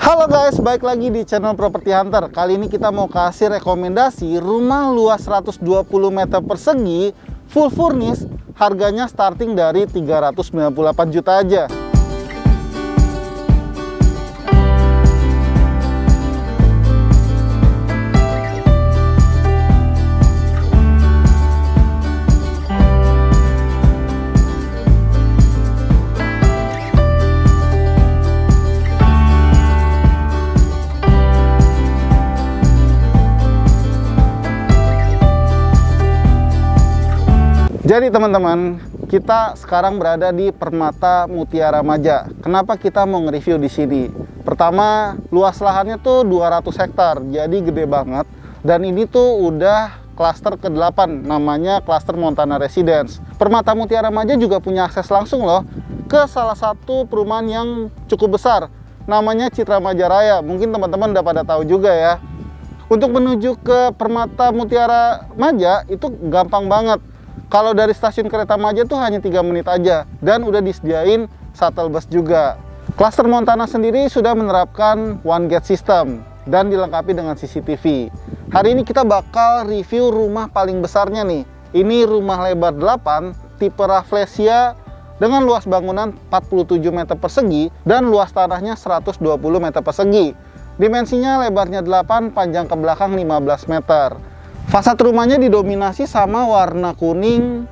Halo guys, balik lagi di channel Property Hunter. Kali ini kita mau kasih rekomendasi rumah luas 120 meter persegi full furnish, harganya starting dari 398 juta aja. Jadi teman-teman, kita sekarang berada di Permata Mutiara Maja. Kenapa kita mau nge-review di sini? Pertama, luas lahannya tuh 200 hektar, jadi gede banget. Dan ini tuh udah klaster ke-8, namanya klaster Montana Residence. Permata Mutiara Maja juga punya akses langsung loh ke salah satu perumahan yang cukup besar, namanya Citra Majaraya. Mungkin teman-teman udah pada tahu juga ya. Untuk menuju ke Permata Mutiara Maja itu gampang banget. Kalau dari stasiun kereta Maja tuh hanya 3 menit aja, dan udah disediain shuttle bus juga. Klaster Montana sendiri sudah menerapkan one gate system dan dilengkapi dengan CCTV. Hari ini kita bakal review rumah paling besarnya nih. Ini rumah lebar 8, tipe Rafflesia dengan luas bangunan 47 meter persegi dan luas tanahnya 120 meter persegi. Dimensinya lebarnya 8, panjang ke belakang 15 meter. Fasad rumahnya didominasi sama warna kuning,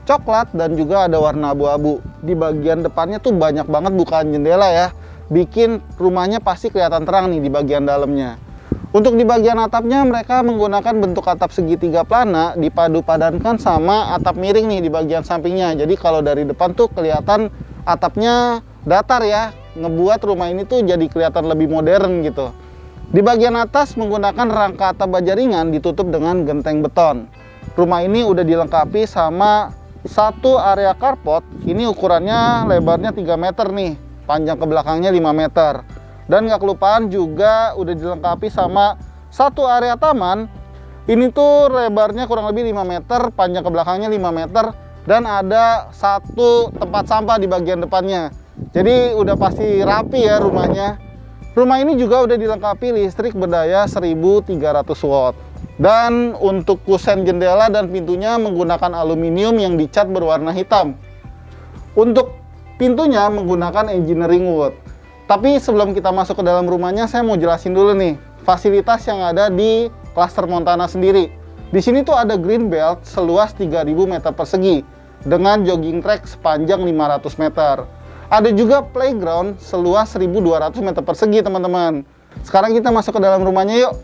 coklat, dan juga ada warna abu-abu. Di bagian depannya tuh banyak banget bukaan jendela ya. Bikin rumahnya pasti kelihatan terang nih di bagian dalamnya. Untuk di bagian atapnya mereka menggunakan bentuk atap segitiga plana dipadu padankan sama atap miring nih di bagian sampingnya. Jadi kalau dari depan tuh kelihatan atapnya datar ya. Ngebuat rumah ini tuh jadi kelihatan lebih modern gitu. Di bagian atas menggunakan rangka atap baja ringan ditutup dengan genteng beton. Rumah ini udah dilengkapi sama satu area carport. Ini ukurannya lebarnya 3 meter nih, panjang ke belakangnya 5 meter. Dan nggak kelupaan juga udah dilengkapi sama satu area taman. Ini tuh lebarnya kurang lebih 5 meter, panjang ke belakangnya 5 meter. Dan ada satu tempat sampah di bagian depannya. Jadi udah pasti rapi ya rumahnya. Rumah ini juga udah dilengkapi listrik berdaya 1300 watt. Dan untuk kusen jendela dan pintunya menggunakan aluminium yang dicat berwarna hitam. Untuk pintunya menggunakan engineering wood. Tapi sebelum kita masuk ke dalam rumahnya, saya mau jelasin dulu nih fasilitas yang ada di klaster Montana sendiri. Di sini tuh ada green belt seluas 3000 meter persegi dengan jogging track sepanjang 500 meter. Ada juga playground seluas 1200 meter persegi teman-teman. Sekarang kita masuk ke dalam rumahnya yuk.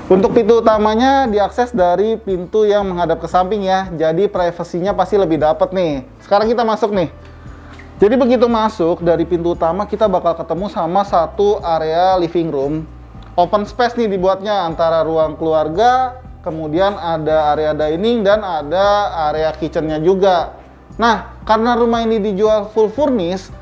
Untuk pintu utamanya diakses dari pintu yang menghadap ke samping ya. Jadi privasinya pasti lebih dapat nih. Sekarang kita masuk nih. Jadi begitu masuk dari pintu utama kita bakal ketemu sama satu area living room. Open space nih dibuatnya antara ruang keluarga, kemudian ada area dining dan ada area kitchennya juga. Nah, karena rumah ini dijual full furnish,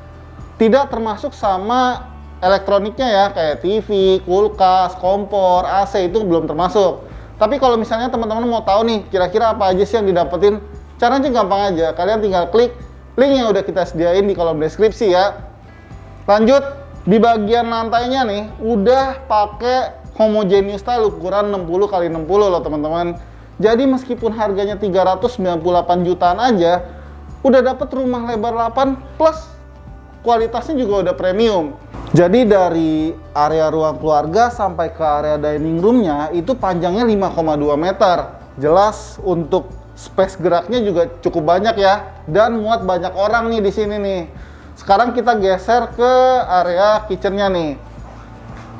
tidak termasuk sama elektroniknya ya, kayak TV, kulkas, kompor, AC itu belum termasuk. Tapi kalau misalnya teman-teman mau tahu nih kira-kira apa aja sih yang didapetin, caranya gampang aja. Kalian tinggal klik link yang udah kita sediain di kolom deskripsi ya. Lanjut, di bagian lantainya nih udah pakai homogeneous tile ukuran 60 x 60 loh teman-teman. Jadi meskipun harganya 398 jutaan aja, udah dapet rumah lebar 8 plus kualitasnya juga udah premium. Jadi dari area ruang keluarga sampai ke area dining roomnya itu panjangnya 5,2 meter. Jelas untuk space geraknya juga cukup banyak ya, dan muat banyak orang nih di sini nih. Sekarang kita geser ke area kitchennya nih.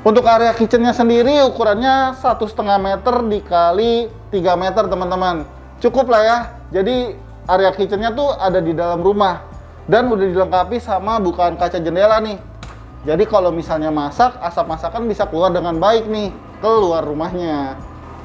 Untuk area kitchennya sendiri ukurannya 1,5 meter dikali 3 meter teman-teman. Cukup lah ya. Jadi area kitchennya tuh ada di dalam rumah dan udah dilengkapi sama bukaan kaca jendela nih. Jadi kalau misalnya masak, asap masakan bisa keluar dengan baik nih keluar rumahnya.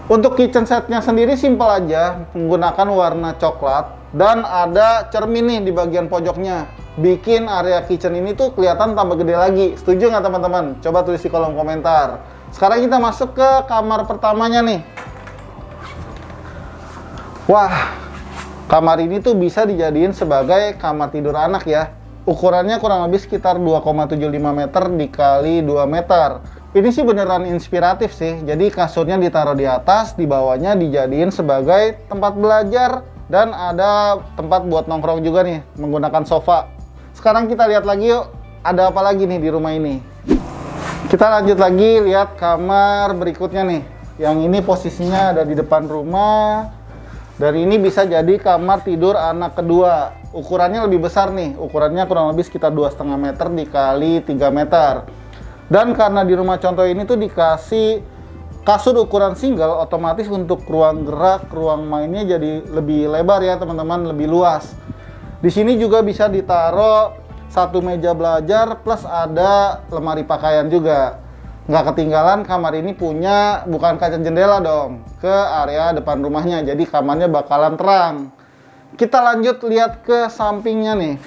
Untuk kitchen setnya sendiri simpel aja, menggunakan warna coklat Dan ada cermin nih di bagian pojoknya, bikin area kitchen ini tuh kelihatan tambah gede lagi. Setuju nggak teman-teman? Coba tulis di kolom komentar. Sekarang kita masuk ke kamar pertamanya nih. Wah, kamar ini tuh bisa dijadiin sebagai kamar tidur anak ya. Ukurannya kurang lebih sekitar 2,75 meter dikali 2 meter. Ini sih beneran inspiratif sih. Jadi kasurnya ditaruh di atas, di bawahnya dijadiin sebagai tempat belajar. Dan ada tempat buat nongkrong juga nih, menggunakan sofa. Sekarang kita lihat lagi yuk, ada apa lagi nih di rumah ini. Kita lanjut lagi lihat kamar berikutnya nih. Yang ini posisinya ada di depan rumah. Dan ini bisa jadi kamar tidur anak kedua. Ukurannya lebih besar nih. Ukurannya kurang lebih sekitar 2,5 meter dikali 3 meter. Dan karena di rumah contoh ini tuh dikasih kasur ukuran single, otomatis untuk ruang gerak, ruang mainnya jadi lebih lebar ya teman-teman, lebih luas. Di sini juga bisa ditaruh satu meja belajar plus ada lemari pakaian juga. Nggak ketinggalan kamar ini punya bukan kaca jendela dong ke area depan rumahnya, jadi kamarnya bakalan terang. Kita lanjut lihat ke sampingnya nih.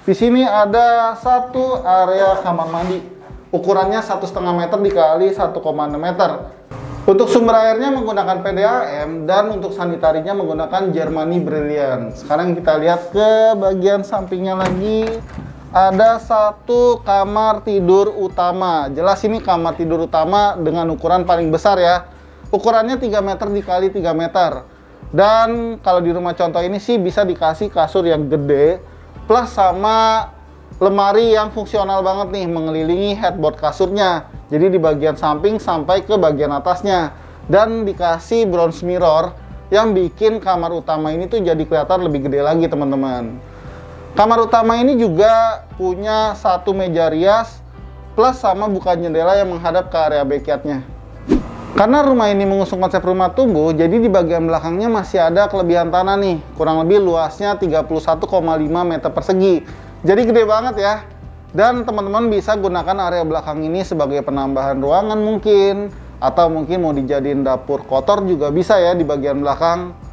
Di sini ada satu area kamar mandi, ukurannya 1,5 meter dikali 1,6 meter. Untuk sumber airnya menggunakan PDAM dan untuk sanitarinya menggunakan Germany Brilliant. Sekarang kita lihat ke bagian sampingnya lagi. Ada satu kamar tidur utama. Jelas ini kamar tidur utama dengan ukuran paling besar ya. Ukurannya 3 meter dikali 3 meter. Dan kalau di rumah contoh ini sih bisa dikasih kasur yang gede plus sama lemari yang fungsional banget nih mengelilingi headboard kasurnya. Jadi di bagian samping sampai ke bagian atasnya. Dan dikasih bronze mirror yang bikin kamar utama ini tuh jadi kelihatan lebih gede lagi teman-teman. Kamar utama ini juga punya satu meja rias plus sama buka jendela yang menghadap ke area backyardnya. Karena rumah ini mengusung konsep rumah tumbuh, jadi di bagian belakangnya masih ada kelebihan tanah nih. Kurang lebih luasnya 31,5 meter persegi. Jadi gede banget ya. Dan teman-teman bisa gunakan area belakang ini sebagai penambahan ruangan mungkin. Atau mungkin mau dijadiin dapur kotor juga bisa ya di bagian belakang.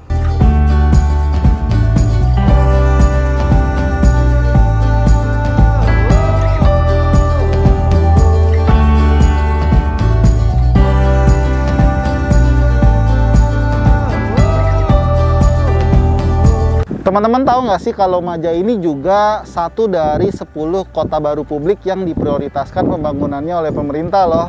Teman-teman tahu nggak sih kalau Maja ini juga satu dari 10 kota baru publik yang diprioritaskan pembangunannya oleh pemerintah loh.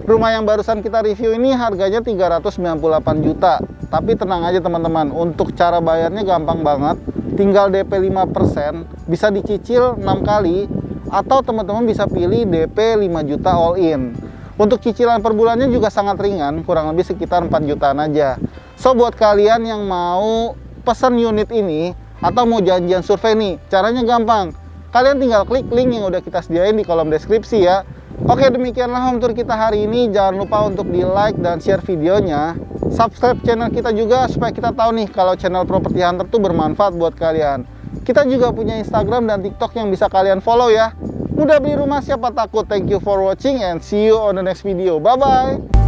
Rumah yang barusan kita review ini harganya 398 juta. Tapi tenang aja teman-teman, untuk cara bayarnya gampang banget. Tinggal DP 5%, bisa dicicil 6 kali, atau teman-teman bisa pilih DP 5 juta all in. Untuk cicilan per bulannya juga sangat ringan, kurang lebih sekitar 4 jutaan aja. So buat kalian yang mau pesan unit ini atau mau janjian survei nih, caranya gampang. Kalian tinggal klik link yang udah kita sediain di kolom deskripsi ya. Oke, demikianlah home tour kita hari ini. Jangan lupa untuk di like dan share videonya. Subscribe channel kita juga supaya kita tahu nih kalau channel Property Hunter tuh bermanfaat buat kalian. Kita juga punya Instagram dan TikTok yang bisa kalian follow ya. Mudah beli rumah siapa takut. Thank you for watching and see you on the next video. Bye bye.